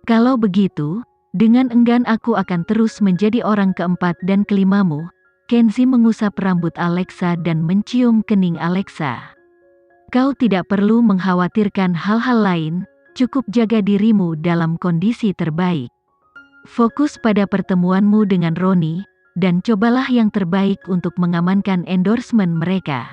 Kalau begitu, dengan enggan aku akan terus menjadi orang keempat dan kelimamu. Kenzi mengusap rambut Alexa dan mencium kening Alexa. Kau tidak perlu mengkhawatirkan hal-hal lain, cukup jaga dirimu dalam kondisi terbaik. Fokus pada pertemuanmu dengan Roni, dan cobalah yang terbaik untuk mengamankan endorsement mereka.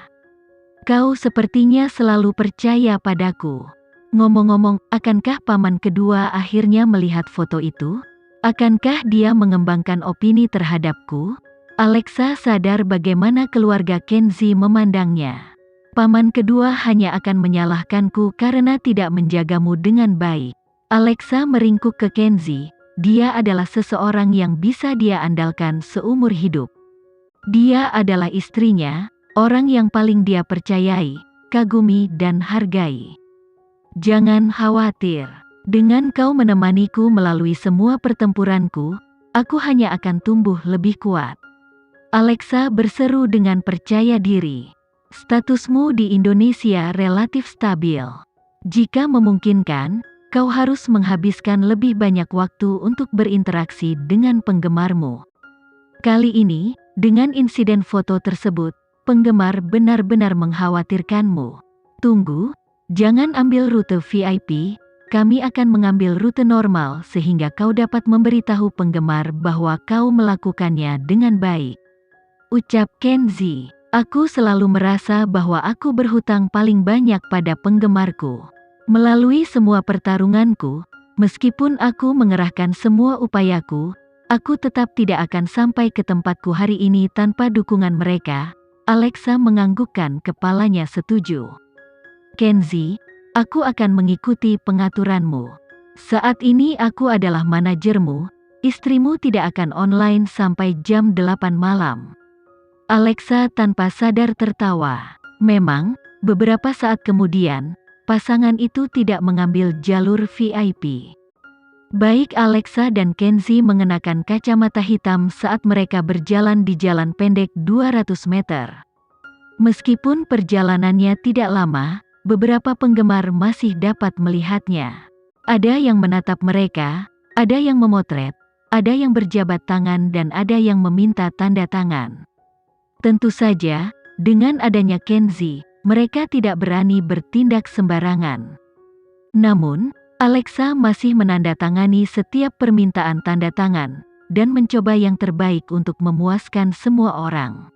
Kau sepertinya selalu percaya padaku. Ngomong-ngomong, akankah paman kedua akhirnya melihat foto itu? Akankah dia mengembangkan opini terhadapku? Alexa sadar bagaimana keluarga Kenzi memandangnya. Paman kedua hanya akan menyalahkanku karena tidak menjagamu dengan baik. Alexa meringkuk ke Kenzi. Dia adalah seseorang yang bisa dia andalkan seumur hidup. Dia adalah istrinya, orang yang paling dia percayai, kagumi dan hargai. Jangan khawatir. Dengan kau menemaniku melalui semua pertempuranku, aku hanya akan tumbuh lebih kuat. Alexa berseru dengan percaya diri. Statusmu di Indonesia relatif stabil. Jika memungkinkan, kau harus menghabiskan lebih banyak waktu untuk berinteraksi dengan penggemarmu. Kali ini, dengan insiden foto tersebut, penggemar benar-benar mengkhawatirkanmu. Tunggu, jangan ambil rute VIP, kami akan mengambil rute normal sehingga kau dapat memberitahu penggemar bahwa kau melakukannya dengan baik. Ucap Kenzi, aku selalu merasa bahwa aku berhutang paling banyak pada penggemarku. Melalui semua pertarunganku, meskipun aku mengerahkan semua upayaku, aku tetap tidak akan sampai ke tempatku hari ini tanpa dukungan mereka. Alexa menganggukkan kepalanya setuju. Kenzi, aku akan mengikuti pengaturanmu. Saat ini aku adalah manajermu, istrimu tidak akan online sampai jam 8 malam. Alexa tanpa sadar tertawa. Memang, beberapa saat kemudian, pasangan itu tidak mengambil jalur VIP. Baik Alexa dan Kenzi mengenakan kacamata hitam saat mereka berjalan di jalan pendek 200 meter. Meskipun perjalanannya tidak lama, beberapa penggemar masih dapat melihatnya. Ada yang menatap mereka, ada yang memotret, ada yang berjabat tangan dan ada yang meminta tanda tangan. Tentu saja, dengan adanya Kenzi, mereka tidak berani bertindak sembarangan. Namun, Alexa masih menandatangani setiap permintaan tanda tangan, dan mencoba yang terbaik untuk memuaskan semua orang.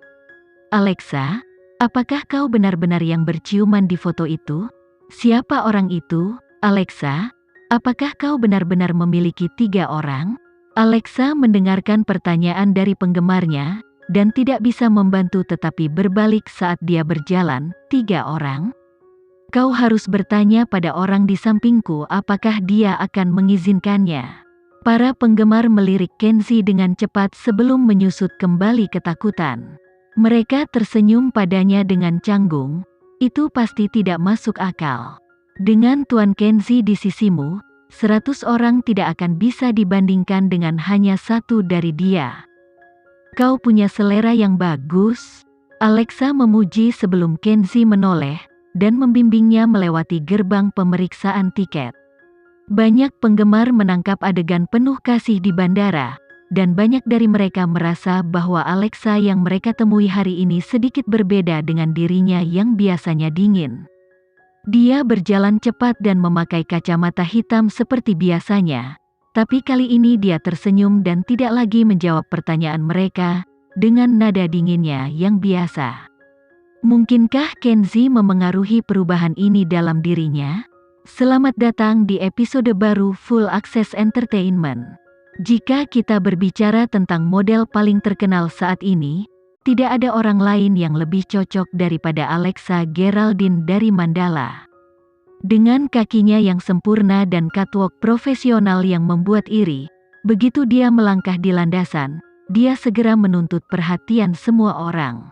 Alexa, apakah kau benar-benar yang berciuman di foto itu? Siapa orang itu? Alexa, apakah kau benar-benar memiliki 3 orang? Alexa mendengarkan pertanyaan dari penggemarnya, dan tidak bisa membantu tetapi berbalik saat dia berjalan. 3 orang? Kau harus bertanya pada orang di sampingku apakah dia akan mengizinkannya. Para penggemar melirik Kenzi dengan cepat sebelum menyusut kembali ketakutan. Mereka tersenyum padanya dengan canggung. Itu pasti tidak masuk akal. Dengan Tuan Kenzi di sisimu, 100 orang tidak akan bisa dibandingkan dengan hanya 1 dari dia. Kau punya selera yang bagus. Alexa memuji sebelum Kenzi menoleh, dan membimbingnya melewati gerbang pemeriksaan tiket. Banyak penggemar menangkap adegan penuh kasih di bandara, dan banyak dari mereka merasa bahwa Alexa yang mereka temui hari ini sedikit berbeda dengan dirinya yang biasanya dingin. Dia berjalan cepat dan memakai kacamata hitam seperti biasanya. Tapi kali ini dia tersenyum dan tidak lagi menjawab pertanyaan mereka, dengan nada dinginnya yang biasa. Mungkinkah Kenzi memengaruhi perubahan ini dalam dirinya? Selamat datang di episode baru Full Access Entertainment. Jika kita berbicara tentang model paling terkenal saat ini, tidak ada orang lain yang lebih cocok daripada Alexa Geraldine dari Mandala. Dengan kakinya yang sempurna dan catwalk profesional yang membuat iri, begitu dia melangkah di landasan, dia segera menuntut perhatian semua orang.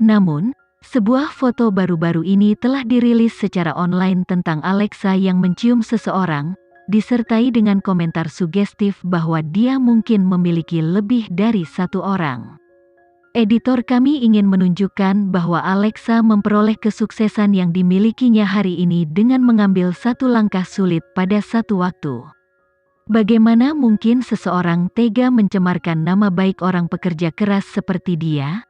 Namun, sebuah foto baru-baru ini telah dirilis secara online tentang Alexa yang mencium seseorang, disertai dengan komentar sugestif bahwa dia mungkin memiliki lebih dari 1 orang. Editor kami ingin menunjukkan bahwa Alexa memperoleh kesuksesan yang dimilikinya hari ini dengan mengambil 1 langkah sulit pada 1 waktu. Bagaimana mungkin seseorang tega mencemarkan nama baik orang pekerja keras seperti dia?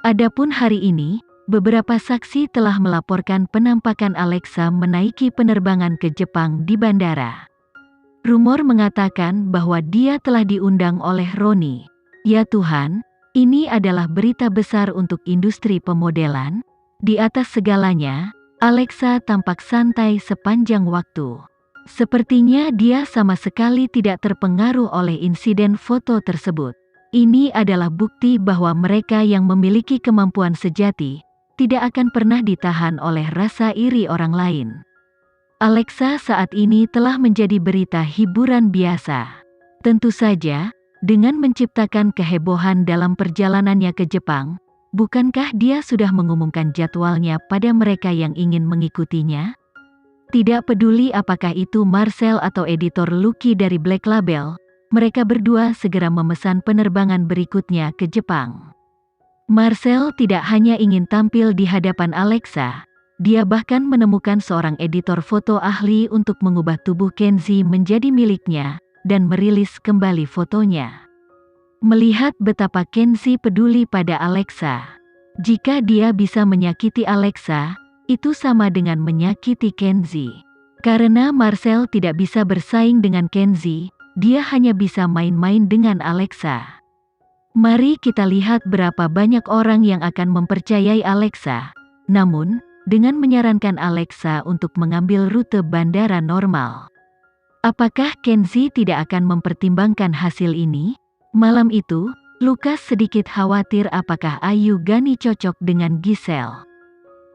Adapun hari ini, beberapa saksi telah melaporkan penampakan Alexa menaiki penerbangan ke Jepang di bandara. Rumor mengatakan bahwa dia telah diundang oleh Roni. Ya Tuhan, ini adalah berita besar untuk industri pemodelan. Di atas segalanya, Alexa tampak santai sepanjang waktu. Sepertinya dia sama sekali tidak terpengaruh oleh insiden foto tersebut. Ini adalah bukti bahwa mereka yang memiliki kemampuan sejati tidak akan pernah ditahan oleh rasa iri orang lain. Alexa saat ini telah menjadi berita hiburan biasa. Tentu saja, dengan menciptakan kehebohan dalam perjalanannya ke Jepang, bukankah dia sudah mengumumkan jadwalnya pada mereka yang ingin mengikutinya? Tidak peduli apakah itu Marcel atau editor Lucky dari Black Label, mereka berdua segera memesan penerbangan berikutnya ke Jepang. Marcel tidak hanya ingin tampil di hadapan Alexa, dia bahkan menemukan seorang editor foto ahli untuk mengubah tubuh Kenzie menjadi miliknya dan merilis kembali fotonya. Melihat betapa Kenzie peduli pada Alexa, jika dia bisa menyakiti Alexa, itu sama dengan menyakiti Kenzie. Karena Marcel tidak bisa bersaing dengan Kenzie, dia hanya bisa main-main dengan Alexa. Mari kita lihat berapa banyak orang yang akan mempercayai Alexa. Namun, dengan menyarankan Alexa untuk mengambil rute bandara normal. Apakah Kenzie tidak akan mempertimbangkan hasil ini? Malam itu, Lukas sedikit khawatir apakah Ayu Gani cocok dengan Giselle.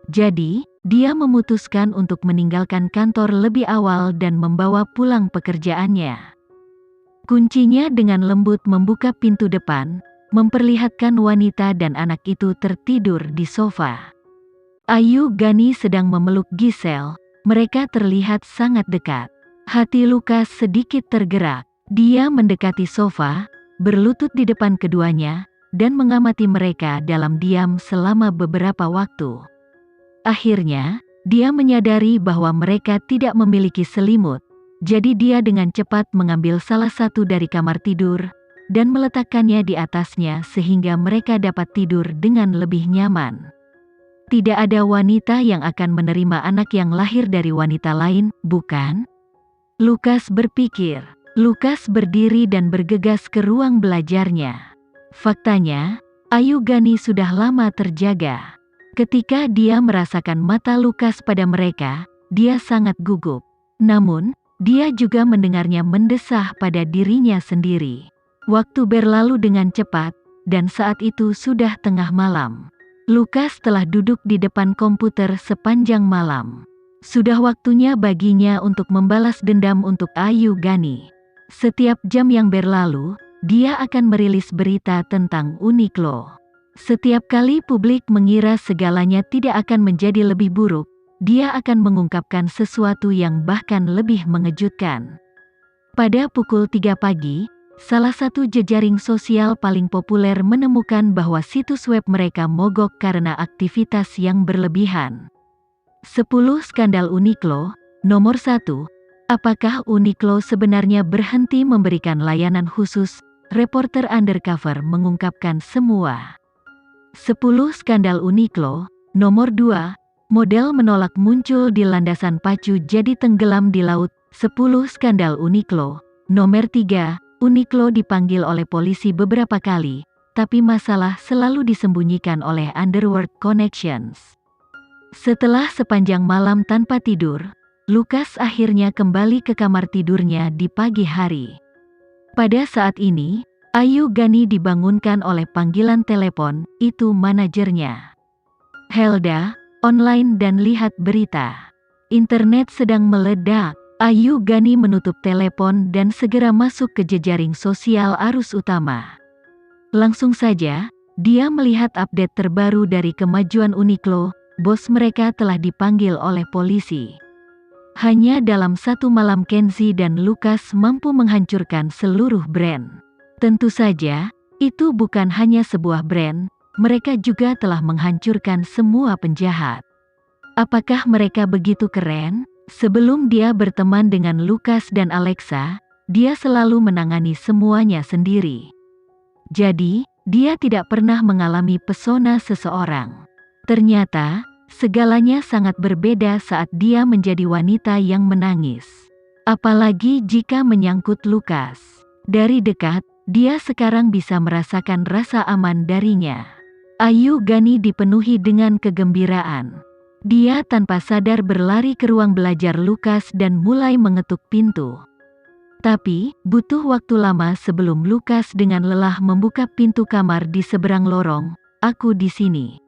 Jadi, dia memutuskan untuk meninggalkan kantor lebih awal dan membawa pulang pekerjaannya. Kuncinya dengan lembut membuka pintu depan, memperlihatkan wanita dan anak itu tertidur di sofa. Ayu Gani sedang memeluk Giselle, mereka terlihat sangat dekat. Hati Lukas sedikit tergerak. Dia mendekati sofa, berlutut di depan keduanya, dan mengamati mereka dalam diam selama beberapa waktu. Akhirnya, dia menyadari bahwa mereka tidak memiliki selimut, jadi dia dengan cepat mengambil salah satu dari kamar tidur, dan meletakkannya di atasnya sehingga mereka dapat tidur dengan lebih nyaman. Tidak ada wanita yang akan menerima anak yang lahir dari wanita lain, bukan? Lukas berpikir. Lukas berdiri dan bergegas ke ruang belajarnya. Faktanya, Ayu Gani sudah lama terjaga. Ketika dia merasakan mata Lukas pada mereka, dia sangat gugup. Namun, dia juga mendengarnya mendesah pada dirinya sendiri. Waktu berlalu dengan cepat, dan saat itu sudah tengah malam. Lukas telah duduk di depan komputer sepanjang malam. Sudah waktunya baginya untuk membalas dendam untuk Ayu Gani. Setiap jam yang berlalu, dia akan merilis berita tentang Uniqlo. Setiap kali publik mengira segalanya tidak akan menjadi lebih buruk, dia akan mengungkapkan sesuatu yang bahkan lebih mengejutkan. Pada pukul 3 pagi, salah satu jejaring sosial paling populer menemukan bahwa situs web mereka mogok karena aktivitas yang berlebihan. 10 skandal Uniqlo. Nomor 1. Apakah Uniqlo sebenarnya berhenti memberikan layanan khusus? Reporter Undercover mengungkapkan semua. 10 skandal Uniqlo. Nomor 2. Model menolak muncul di landasan pacu jadi tenggelam di laut. 10 skandal Uniqlo. Nomor 3. Uniqlo dipanggil oleh polisi beberapa kali, tapi masalah selalu disembunyikan oleh Underworld Connections. Setelah sepanjang malam tanpa tidur, Lukas akhirnya kembali ke kamar tidurnya di pagi hari. Pada saat ini, Ayu Gani dibangunkan oleh panggilan telepon, itu manajernya. Helda, online dan lihat berita. Internet sedang meledak. Ayu Gani menutup telepon dan segera masuk ke jejaring sosial arus utama. Langsung saja, dia melihat update terbaru dari kemajuan Uniqlo, bos mereka telah dipanggil oleh polisi. Hanya dalam satu malam Kenzie dan Lukas mampu menghancurkan seluruh brand. Tentu saja, itu bukan hanya sebuah brand, mereka juga telah menghancurkan semua penjahat. Apakah mereka begitu keren? Sebelum dia berteman dengan Lukas dan Alexa, dia selalu menangani semuanya sendiri. Jadi, dia tidak pernah mengalami pesona seseorang. Ternyata, segalanya sangat berbeda saat dia menjadi wanita yang menangis. Apalagi jika menyangkut Lukas. Dari dekat, dia sekarang bisa merasakan rasa aman darinya. Ayu Gani dipenuhi dengan kegembiraan. Dia tanpa sadar berlari ke ruang belajar Lukas dan mulai mengetuk pintu. Tapi, butuh waktu lama sebelum Lukas dengan lelah membuka pintu kamar di seberang lorong. Aku di sini.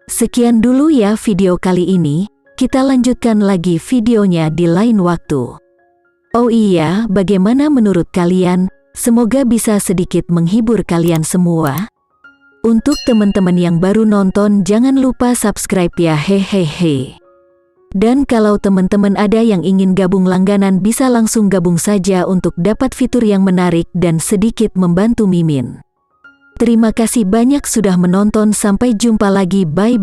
Sekian dulu ya video kali ini, kita lanjutkan lagi videonya di lain waktu. Oh iya, bagaimana menurut kalian? Semoga bisa sedikit menghibur kalian semua. Untuk teman-teman yang baru nonton, jangan lupa subscribe ya, hehehe. Dan kalau teman-teman ada yang ingin gabung langganan, bisa langsung gabung saja untuk dapat fitur yang menarik dan sedikit membantu Mimin. Terima kasih banyak sudah menonton, sampai jumpa lagi, bye.